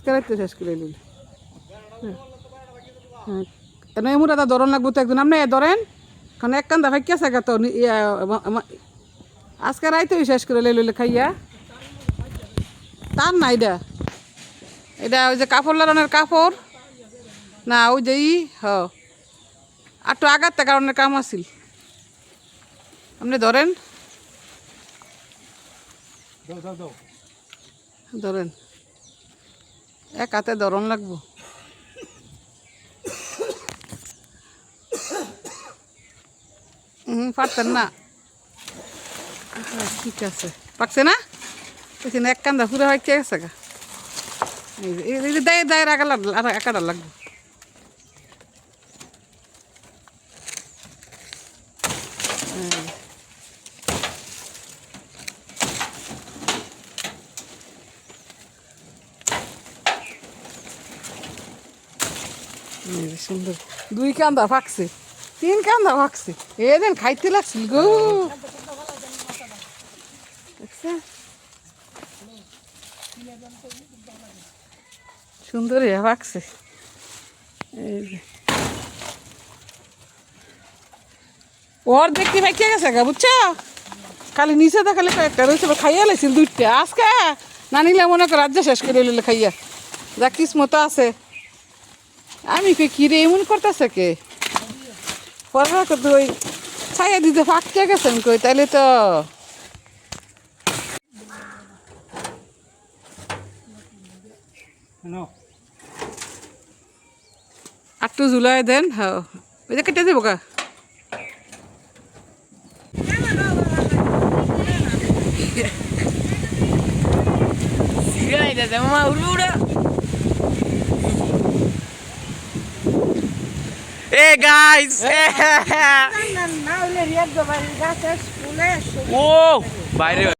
আজকে রাইতে শেষ করে নিল। হ্যাঁ এমন একটা ধরন লাগবো তো একজন আপনি ধরেন, কারণ এক কান্দা ফাঁকি আছে তো আজকে রাইতে শেষ করে লইলে খাইয়া। তার না এটা, এটা ওই যে কাপড় লাগানোর কাপড় না, ওই যে আর তো আগাতে কারণের কাম আছিল। আপনি ধরেন ধরেন, এক হাতে ধরন লাগবো। পারতেন না, ঠিক আছে পাকছে না, এক কান্দা পুরো হয় কে গেছে গা। এই যে দায়ের দায়ের একাটা লাগবে। সুন্দর দুই কান্দা ফাঁকছে, তিন কান্দা ফাঁকছে, এদিন খাইতে লাগছিল গো। সুন্দর ফাঁকছে, ওর দেখতে ফাঁকিয়ে গেছে গা বুঝছো, খালি নিচে তো খালি কয়েকটা রয়েছে, খাইয়া লাইছিল দুইটা আজকে না নিলে মনে কর রাজ্য শেষ করে লইলে খাইয়া যা কিসমতো আছে। আমি কই কিরে এমন করতেছে কে, পড়া করতে ওই ছাইয়া দিতে ফাঁকতে গেছেন কই, তাইলে তো একটু ঝুলাই দেন। হ্যাঁ ওই যে কেটে দেবো কা। Hey guys! Whoa! বাইরে